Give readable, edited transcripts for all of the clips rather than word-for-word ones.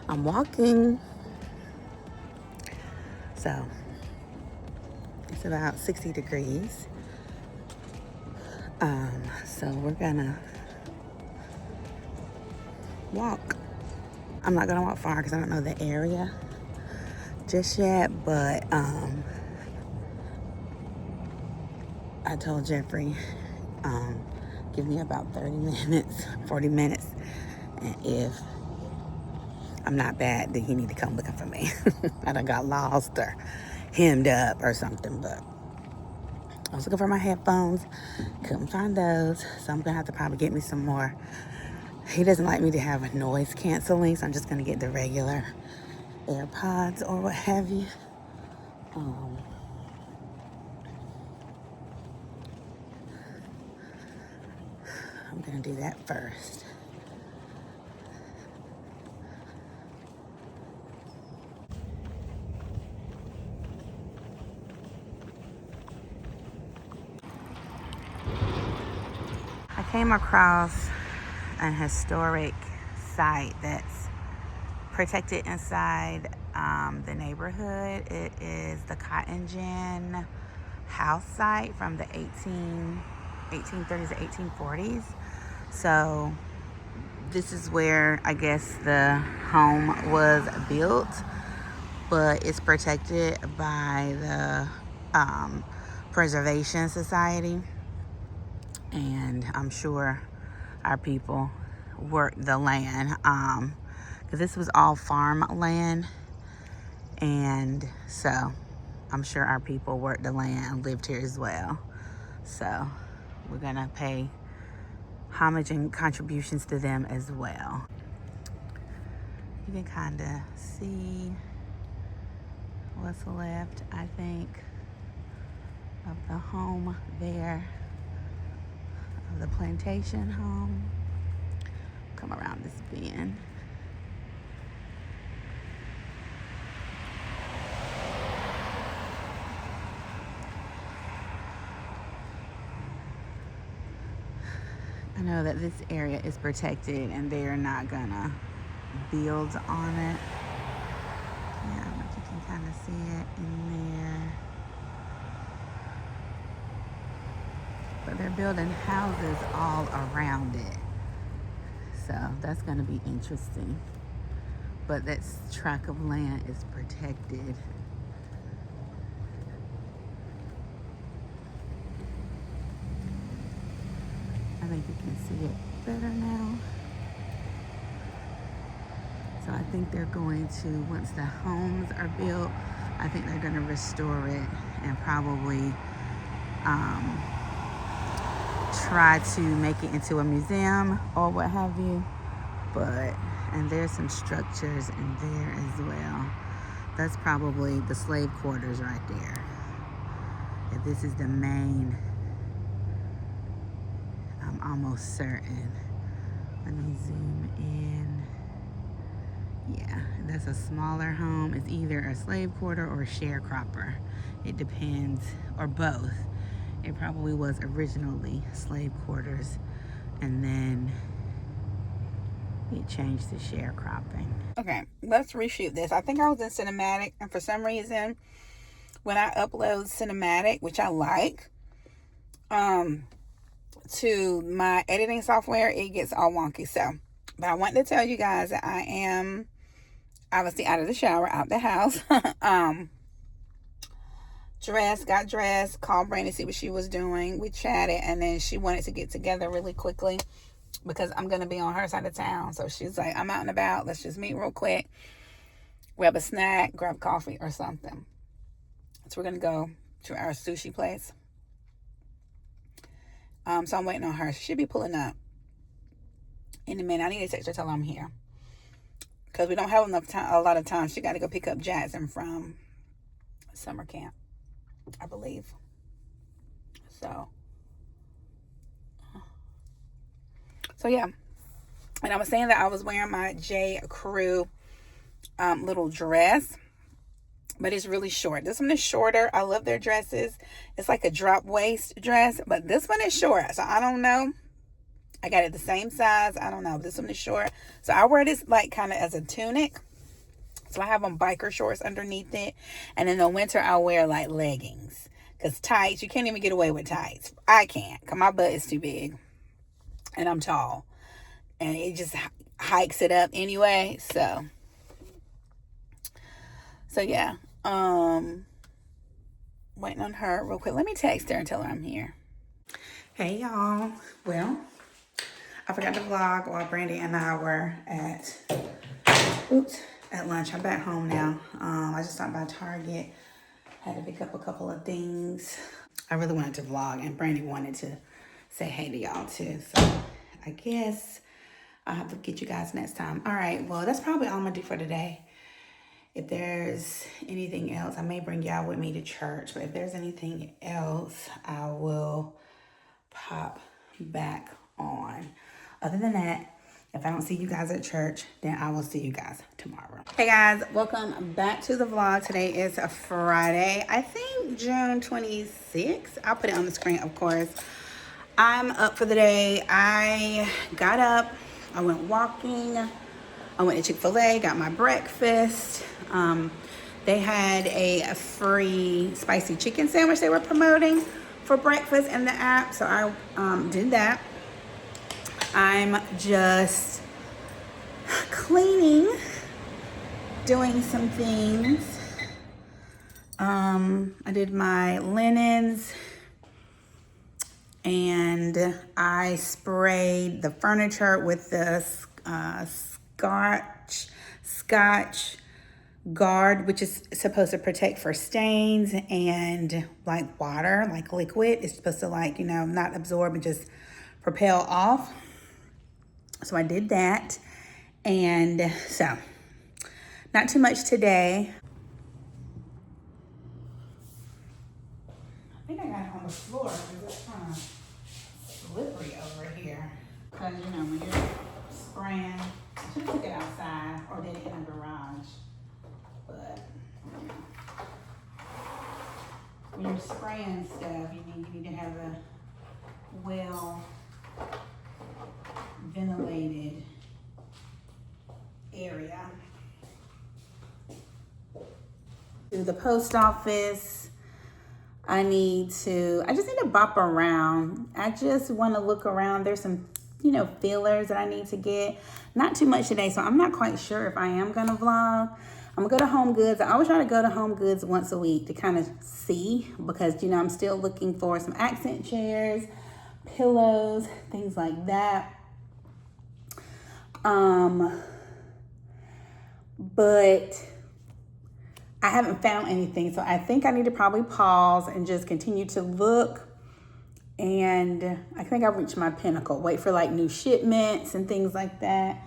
I'm walking. So it's about 60 degrees. So we're gonna walk. I'm not gonna walk far because I don't know the area just yet, but I told Jeffrey, give me about 30 minutes, 40 minutes, and if I'm not bad, then he need to come looking for me. I done got lost or hemmed up or something, but I was looking for my headphones, couldn't find those, so I'm gonna have to probably get me some more. He doesn't like me to have a noise canceling, so I'm just gonna get the regular AirPods or what have you. I'm gonna do that first. I came across an historic site that's protected inside the neighborhood. It is the Cotton Gin house site from the 1830s to 1840s. So this is where I guess the home was built, but it's protected by the Preservation Society. And I'm sure our people worked the land, because this was all farmland, and so I'm sure our people worked the land and lived here as well. So we're gonna pay homage and contributions to them as well. You can kind of see what's left, I think, of the home there, of the plantation home. Come around this bend. I know that this area is protected and they're not gonna build on it. Yeah, but you can kind of see it in there. But they're building houses all around it. So that's gonna be interesting. But that tract of land is protected. I think you can see it better now. So I think they're going to, once the homes are built, I think they're going to restore it and probably try to make it into a museum or what have you. And there's some structures in there as well. That's probably the slave quarters right there. If this is the main, I'm almost certain. Let me zoom in. Yeah, that's a smaller home. It's either a slave quarter or a sharecropper. It depends, or both. It probably was originally slave quarters, and then it changed to sharecropping. Okay, let's reshoot this. I think I was in cinematic, and for some reason, when I upload cinematic, which I like, to my editing software, it gets all wonky. So, but I wanted to tell you guys that I am obviously out of the shower, out the house. Got dressed, called Brandy to see what she was doing. We chatted, and then she wanted to get together really quickly because I'm going to be on her side of town. So she's like, I'm out and about. Let's just meet real quick. Grab a snack, grab coffee or something. So we're going to go to our sushi place. So I'm waiting on her. She should be pulling up in a minute. I need to text her, tell her I'm here. Because we don't have a lot of time. She got to go pick up Jackson from summer camp, I believe. So yeah. And I was saying that I was wearing my J. Crew little dress, but it's really short. This one is shorter. I love their dresses. It's like a drop waist dress, but this one is short. So I don't know. I got it the same size. I don't know. This one is short. So I wear this like kind of as a tunic. So I have on biker shorts underneath it. And in the winter, I'll wear like leggings. Because tights, you can't even get away with tights. I can't, because my butt is too big. And I'm tall. And it just hikes it up anyway. So yeah. Waiting on her real quick. Let me text her and tell her I'm here. Hey, y'all. Well, I forgot to vlog while Brandy and I were at lunch. I'm back home now. I just stopped by Target. Had to pick up a couple of things. I really wanted to vlog, and Brandy wanted to say hey to y'all too. So I guess I'll have to get you guys next time. All right, well, that's probably all I'm gonna do for today. If there's anything else, I may bring y'all with me to church, but if there's anything else, I will pop back on. Other than that, if I don't see you guys at church, then I will see you guys tomorrow. Hey guys, welcome back to the vlog. Today is a Friday, I think June 26th. I'll put it on the screen, of course. I'm up for the day. I got up, I went walking, I went to Chick-fil-A, got my breakfast. They had a free spicy chicken sandwich they were promoting for breakfast in the app, so I did that. I'm just cleaning, doing some things. I did my linens, and I sprayed the furniture with the Scotch Guard, which is supposed to protect for stains and like water, like liquid. It's supposed to, like, you know, not absorb and just propel off. So I did that, and so not too much today. I think I got it on the floor because it's kind of slippery over here. Because, you know, when you're spraying, I should have took it outside or did it in the garage. But when you're spraying stuff, you need to have a well ventilated area. To the post office, I just need to bop around. I just want to look around. There's some, you know, fillers that I need to get. Not too much today, so I'm not quite sure if I am gonna vlog. I'm gonna go to Home Goods. I always try to go to Home Goods once a week to kind of see, because, you know, I'm still looking for some accent chairs, pillows, things like that. But I haven't found anything, so I think I need to probably pause and just continue to look. And I think I've reached my pinnacle. Wait for like new shipments and things like that.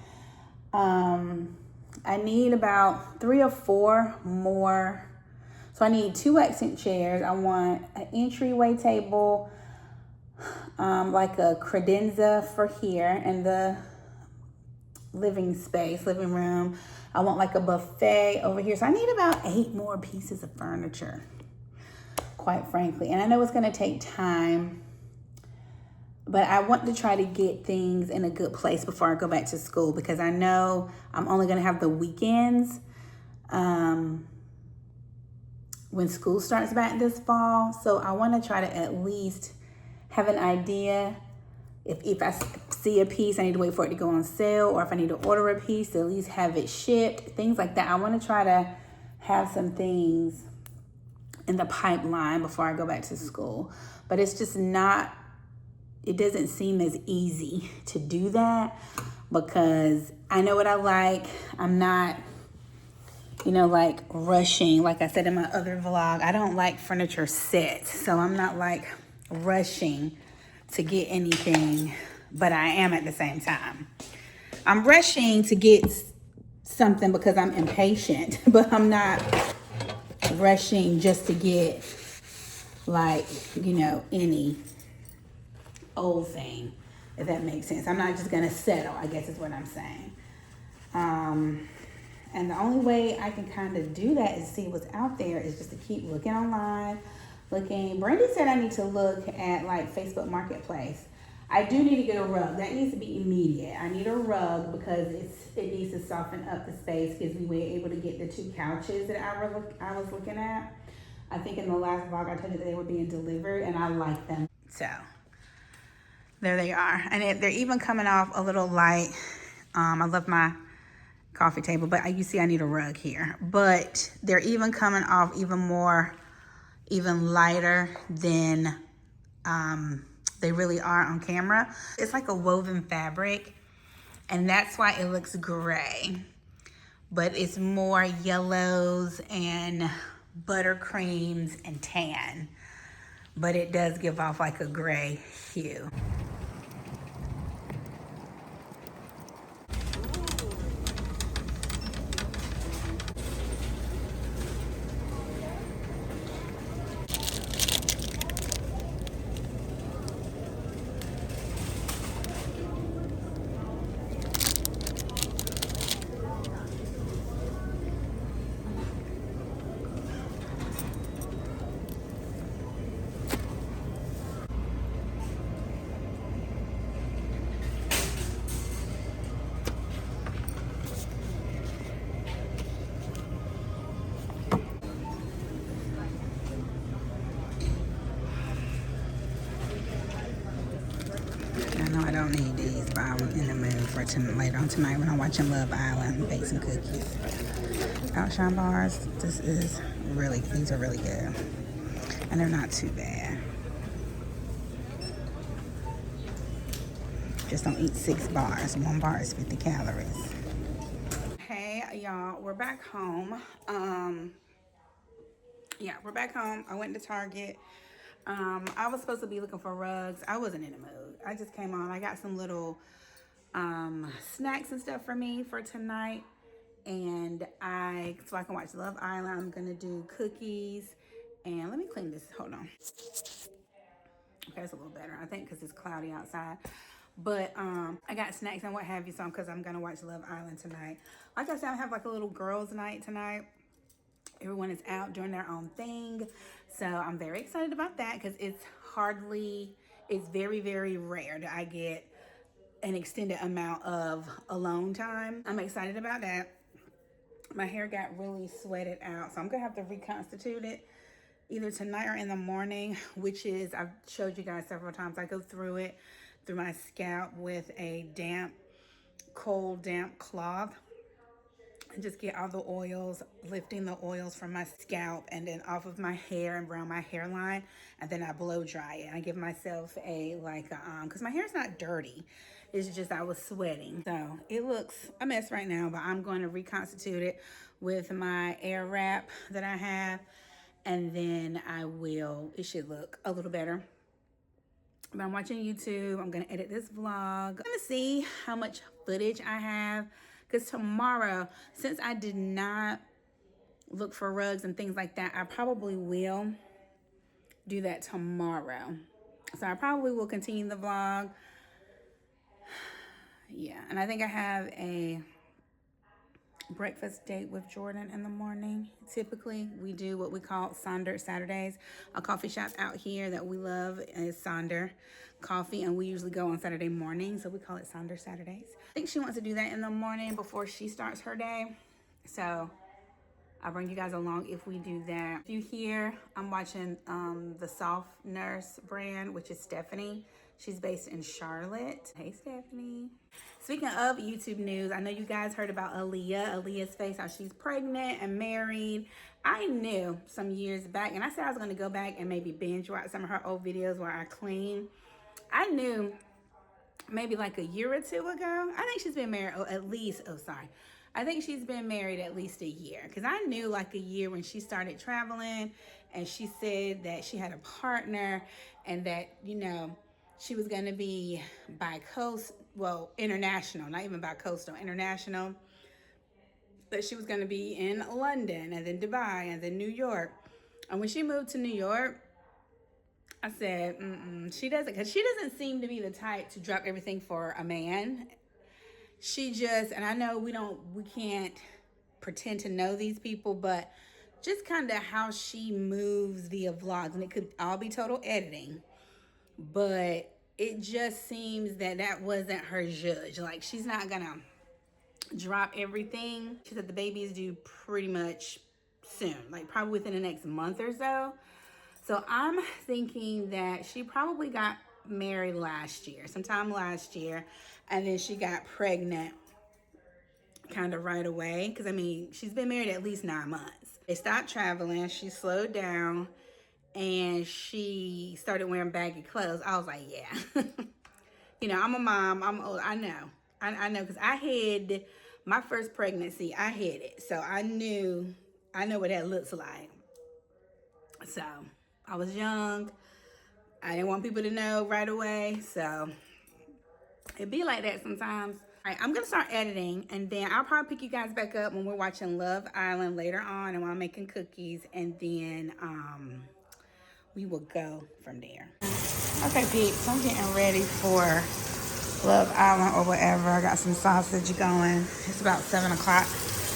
I need about 3 or 4 more. So I need 2 accent chairs. I want an entryway table, like a credenza for here in the living room. I want like a buffet over here. So I need about 8 more pieces of furniture, quite frankly. And I know it's gonna take time, but I want to try to get things in a good place before I go back to school, because I know I'm only gonna have the weekends when school starts back this fall. So I wanna try to at least have an idea. If I see a piece, I need to wait for it to go on sale, or if I need to order a piece, to at least have it shipped, things like that. I want to try to have some things in the pipeline before I go back to school. But it's just not, it doesn't seem as easy to do that, because I know what I like. I'm not, you know, like rushing. Like I said in my other vlog, I don't like furniture sets. So I'm not like rushing to get anything, but I am at the same time. I'm rushing to get something because I'm impatient, but I'm not rushing just to get, like, you know, any old thing, if that makes sense. I'm not just gonna settle, I guess is what I'm saying. And the only way I can kind of do that is see what's out there, is just to keep looking online, Brandy said I need to look at like Facebook Marketplace. I do need to get a rug. That needs to be immediate. I need a rug because it needs to soften up the space because we were able to get the 2 couches that I was looking at. I think in the last vlog I told you that they were being delivered and I like them. So there they are. And they're even coming off a little light. I love my coffee table, but you see I need a rug here. But they're even coming off even lighter than they really are on camera. It's like a woven fabric, and that's why it looks gray. But it's more yellows and buttercreams and tan. But it does give off like a gray hue. I know I don't need these, but I'm in the mood for later on tonight when I'm watching Love Island, bake some cookies. Outshine bars, these are really good. And they're not too bad. Just don't eat 6 bars. 1 bar is 50 calories. Hey y'all, we're back home. Yeah, we're back home. I went to Target. I was supposed to be looking for rugs. I wasn't in the mood. I just came on. I got some little snacks and stuff for me for tonight. And so I can watch Love Island. I'm gonna do cookies. And let me clean this. Hold on. Okay, it's a little better, I think, because it's cloudy outside. But I got snacks and what have you, so because I'm gonna watch Love Island tonight. Like I said, I have like a little girls' night tonight. Everyone is out doing their own thing, so I'm very excited about that because it's very, very rare that I get an extended amount of alone time. I'm excited about that. My hair got really sweated out, so I'm gonna have to reconstitute it either tonight or in the morning, which is, I've showed you guys several times. I go through my scalp with a cold damp cloth and just get all the oils, lifting the oils from my scalp and then off of my hair and around my hairline, and then I blow dry it. I give myself because my hair's not dirty, it's just I was sweating. So it looks a mess right now, but I'm going to reconstitute it with my air wrap that I have, and then it should look a little better. But I'm watching YouTube. I'm going to edit this vlog. I'm going to see how much footage I have. Because tomorrow, since I did not look for rugs and things like that, I probably will do that tomorrow. So I probably will continue the vlog. Yeah, and I think I have a breakfast date with Jordan in the morning. Typically, we do what we call Sonder Saturdays. A coffee shop out here that we love is Sonder Coffee, and we usually go on Saturday morning, so we call it Sonder Saturdays. I think she wants to do that in the morning before she starts her day, so I'll bring you guys along if we do that. If you hear, I'm watching the Soft Nurse brand, which is Stephanie. She's based in Charlotte. Hey, Stephanie. Speaking of YouTube news, I know you guys heard about Aaliyah's face, how she's pregnant and married. I knew some years back, and I said I was going to go back and maybe binge watch some of her old videos where I clean. I knew maybe like a year or 2 ago. I think she's been married I think she's been married at least a year, because I knew like a year when she started traveling and she said that she had a partner and that, she was going to be international, not even bi-coastal, international. That she was going to be in London and then Dubai and then New York. And when she moved to New York, I said, because she doesn't seem to be the type to drop everything for a man. And I know we can't pretend to know these people, but just kind of how she moves via vlogs, and it could all be total editing, but it just seems that that wasn't her judge. Like, she's not gonna drop everything. She said the baby is due pretty much soon, like probably within the next month or so. So I'm thinking that she probably got married last year, sometime last year, and then she got pregnant kind of right away. Because I mean, she's been married at least 9 months. They stopped traveling, she slowed down, and she started wearing baggy clothes. I was like, yeah. You know, I'm a mom, I'm old, I know. I know, because I had my first pregnancy, I had it. So I know what that looks like. So I was young. I didn't want people to know right away. So it be like that sometimes. All right, I'm going to start editing, and then I'll probably pick you guys back up when we're watching Love Island later on, and while I'm making cookies, and then we will go from there. Okay, peeps, I'm getting ready for Love Island or whatever. I got some sausage going. It's about 7 o'clock.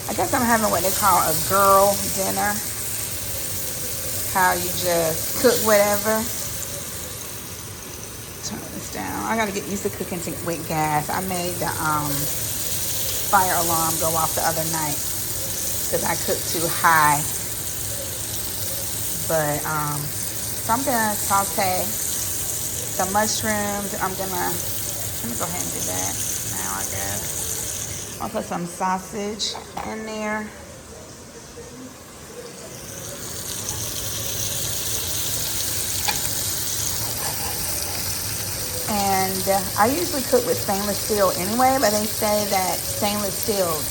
I guess I'm having what they call a girl dinner. How you just cook whatever. Turn this down. I gotta get used to cooking with gas. I made the fire alarm go off the other night because I cooked too high. But so I'm gonna saute the mushrooms. Let me go ahead and do that now, I guess. I'll put some sausage in there. And I usually cook with stainless steel anyway, but they say that stainless steel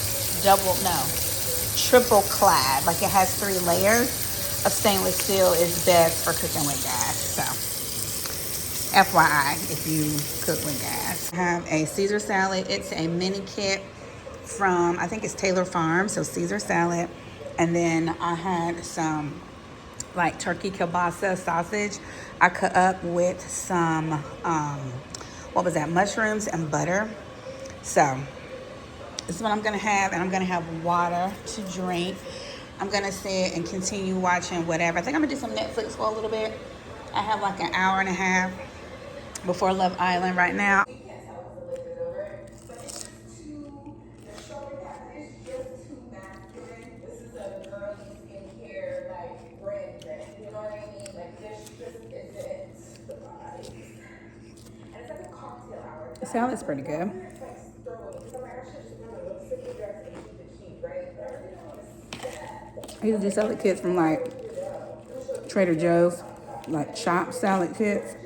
triple clad, like it has 3 layers of stainless steel, is best for cooking with gas. So FYI, if you cook with gas. I have a Caesar salad. It's a mini kit from, I think it's Taylor Farms, so Caesar salad. And then I had some like turkey kielbasa sausage I cut up with some mushrooms and butter. So this is what I'm gonna have, and I'm gonna have water to drink. I'm gonna sit and continue watching whatever. I think I'm gonna do some Netflix for a little bit. I have like an hour and a half before Love Island right now. The salad's pretty good. I use these salad kits from like Trader Joe's, like chopped salad kits.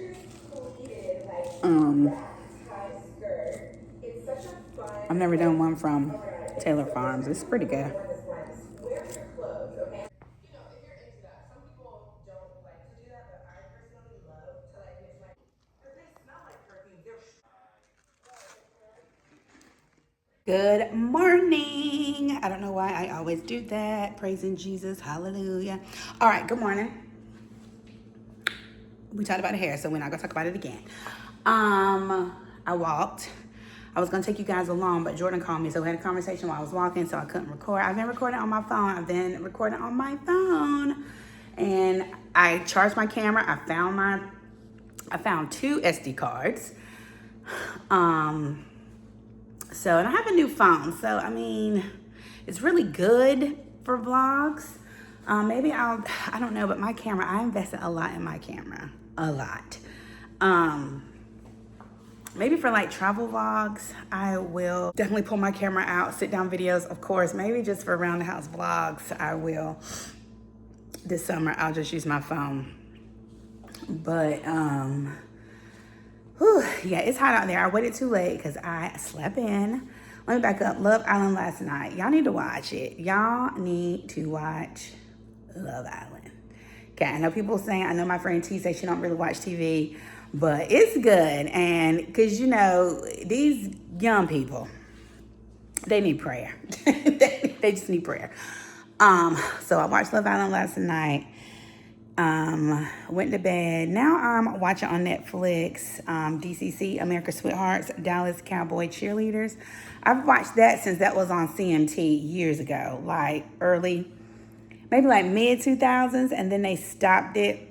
I've never done one from Taylor Farms. It's pretty good. Good morning. I don't know why I always do that. Praising Jesus. Hallelujah. All right. Good morning. We talked about the hair, so we're not going to talk about it again. I walked. I was going to take you guys along, but Jordan called me, so we had a conversation while I was walking, so I couldn't record. I've been recording on my phone. And I charged my camera. I found 2 SD cards. So, and I have a new phone. So, I mean, it's really good for vlogs. I don't know, but my camera, I invested a lot in my camera. A lot. Maybe for like travel vlogs, I will definitely pull my camera out, sit down videos, of course. Maybe just for around the house vlogs, I will. This summer, I'll just use my phone. But, yeah, it's hot out there. I waited too late because I slept in. Let me back up. Love Island last night. Y'all need to watch it. Y'all need to watch Love Island. Okay, I know people saying, I know my friend T says she don't really watch TV, but it's good. And because, you know, these young people, they need prayer. They just need prayer. So I watched Love Island last night. Went to bed. Now I'm watching on Netflix, DCC, America's Sweethearts, Dallas Cowboy Cheerleaders. I've watched that since that was on CMT years ago, like maybe like mid 2000s, and then they stopped it.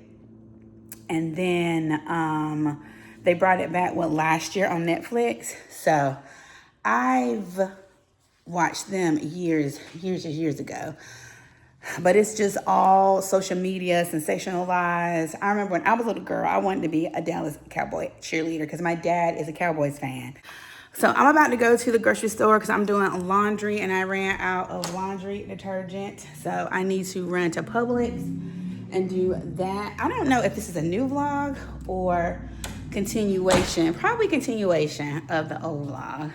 And then They brought it back, last year on Netflix. So I've watched them years ago. But it's just all social media, sensationalized. I remember when I was a little girl, I wanted to be a Dallas Cowboy cheerleader because my dad is a Cowboys fan. So I'm about to go to the grocery store because I'm doing laundry and I ran out of laundry detergent. So I need to run to Publix and do that. I don't know if this is a new vlog or continuation, probably continuation of the old vlog.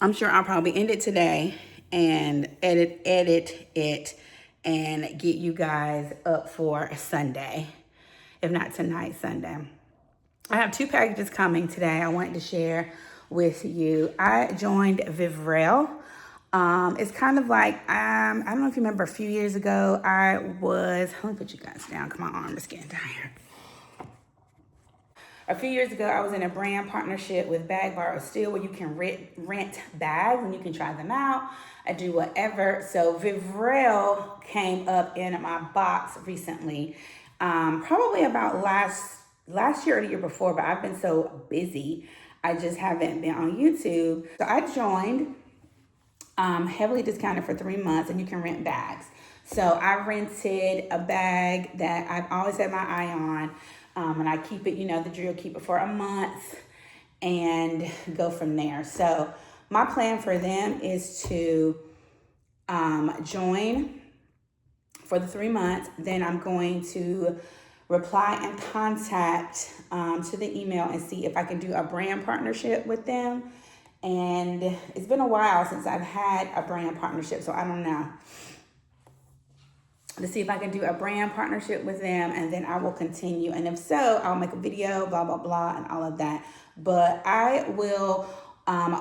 I'm sure I'll probably end it today and edit it and get you guys up for Sunday, if not tonight, Sunday. I have 2 packages coming today I wanted to share with you. I joined Vivrel. It's kind of like, I don't know if you remember a few years ago, let me put you guys down because my arm is getting tired. A few years ago, I was in a brand partnership with Bag Bar or Steel where you can rent bags and you can try them out. I do whatever. So Vivrel came up in my box recently, probably about last year or the year before, but I've been so busy, I just haven't been on YouTube. So I joined, heavily discounted for 3 months, and you can rent bags. So I rented a bag that I've always had my eye on. And I keep it, you know, the drill, keep it for a month and go from there. So my plan for them is to join for the 3 months. Then I'm going to reply and contact to the email and see if I can do a brand partnership with them. And it's been a while since I've had a brand partnership, so I don't know. To see if I can do a brand partnership with them, and then I will continue. And if so, I'll make a video, blah, blah, blah, and all of that. But I will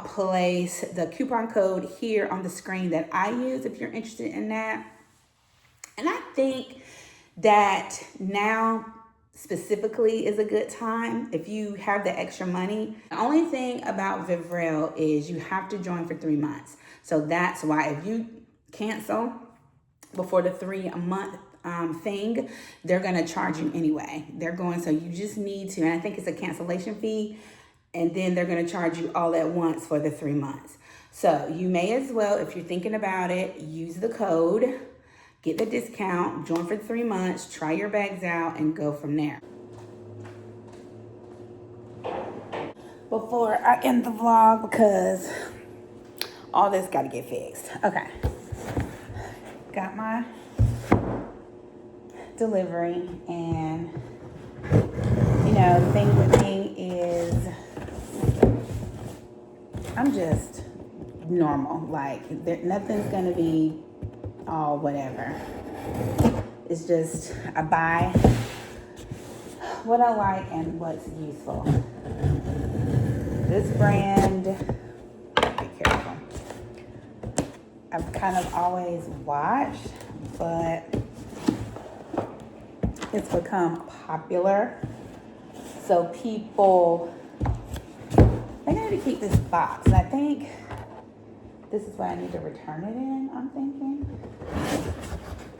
place the coupon code here on the screen that I use if you're interested in that. And I think that now specifically is a good time if you have the extra money. The only thing about Vivrel is you have to join for 3 months. So that's why if you cancel before the 3-month thing, they're going to charge you anyway. So you just need to, and I think it's a cancellation fee, and then they're going to charge you all at once for the 3 months. So you may as well, if you're thinking about it, use the code, get the discount, join for 3 months, try your bags out, and go from there. Before I end the vlog, because all this got to get fixed. Okay. Got my delivery, and you know, the thing with me is I'm just normal. Like, nothing's gonna be all whatever. It's just I buy what I like and what's useful. This brand, be careful, I've kind of always watched, but it's become popular. So people, I need to keep this box. And I think this is what I need to return it in, I'm thinking.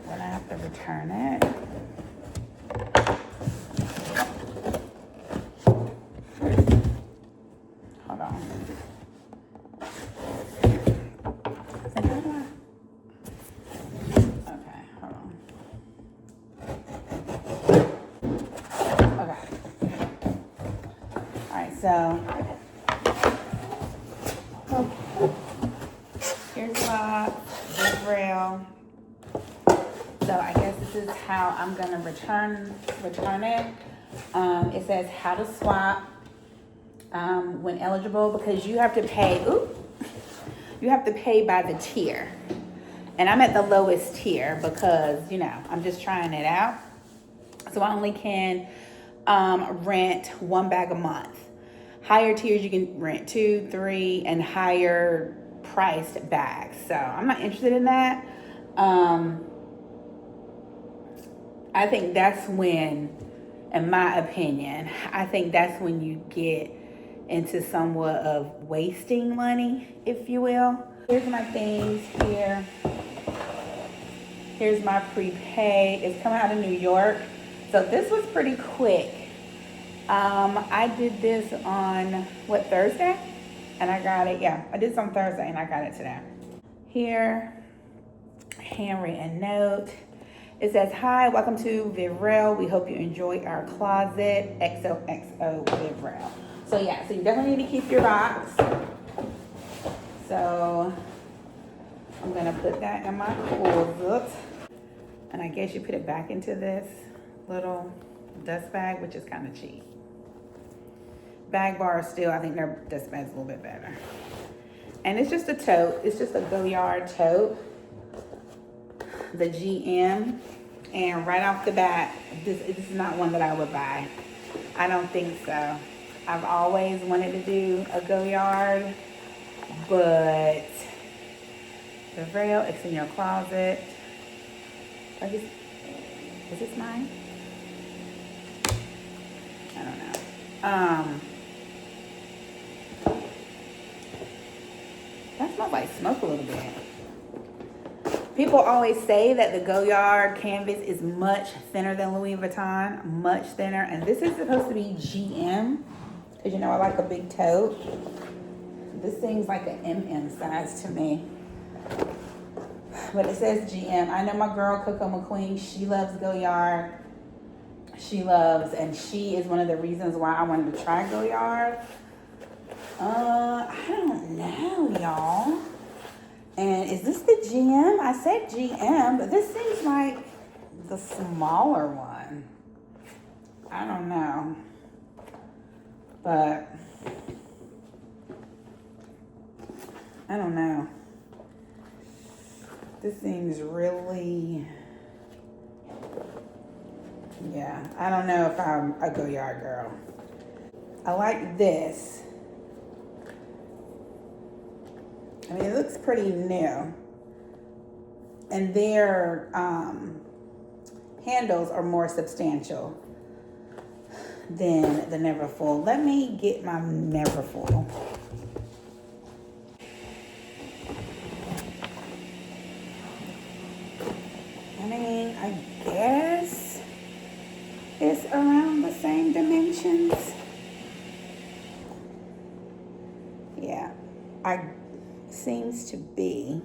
When I have to return it. Hold on. So, here's my Vivrel. So I guess this is how I'm gonna return it. It says how to swap when eligible, because you have to pay. You have to pay by the tier, and I'm at the lowest tier because, you know, I'm just trying it out. So I only can rent 1 bag a month. Higher tiers, you can rent 2, 3, and higher priced bags. So I'm not interested in that. I think that's when, in my opinion, I think that's when you get into somewhat of wasting money, if you will. Here's my things here. Here's my prepaid. It's coming out of New York. So this was pretty quick. I did this on, what, Thursday? And I got it, yeah. I did this on Thursday and I got it today. Here, handwritten note. It says, hi, welcome to Vivrel. We hope you enjoy our closet. XOXO Vivrel. So yeah, so you definitely need to keep your box. So I'm gonna put that in my closet. And I guess you put it back into this little dust bag, which is kind of cheap. Bag bars still, I think their dust bag's a little bit better. And it's just a tote. It's just a Go-Yard tote. The GM. And right off the bat, this is not one that I would buy. I don't think so. I've always wanted to do a Go-Yard, but the rail, it's in your closet. Is this mine? I don't know. That smells like smoke a little bit. People always say that the Go-Yard canvas is much thinner than Louis Vuitton, much thinner. And this is supposed to be GM, because you know I like a big tote. This seems like an MM size to me. But it says GM. I know my girl Coco McQueen, she loves Go-Yard. And she is one of the reasons why I wanted to try Go-Yard. I don't know, y'all. And is this the GM? I said GM, but this seems like the smaller one. I don't know. But I don't know. This seems really, yeah, I don't know if I'm a Go-Yard girl. I like this. I mean, it looks pretty new. And their handles are more substantial than the Neverfull. Let me get my Neverfull. I mean, I guess it's around the same dimensions. Yeah, seems to be.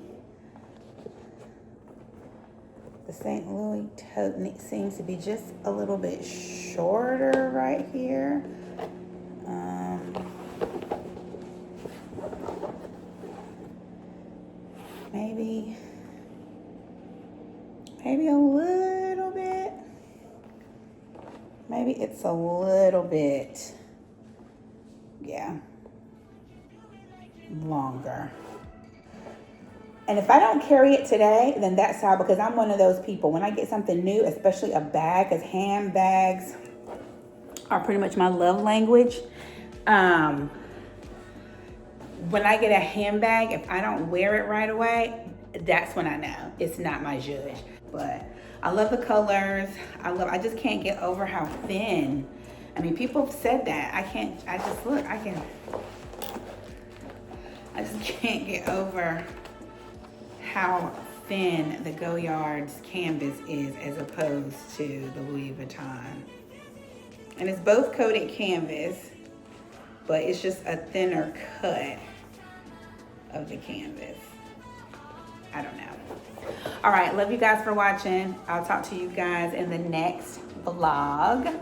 The St. Louis tote seems to be just a little bit shorter right here. Maybe a little bit. Maybe it's a little bit, yeah, longer. And if I don't carry it today, then that's how, because I'm one of those people. When I get something new, especially a bag, because handbags are pretty much my love language. When I get a handbag, if I don't wear it right away, that's when I know it's not my zhuzh. But I love the colors. I just can't get over how thin. I mean, people have said that. I just can't get over how thin the Go-Yard's canvas is as opposed to the Louis Vuitton. And it's both coated canvas, but it's just a thinner cut of the canvas. I don't know. All right, love you guys for watching. I'll talk to you guys in the next vlog.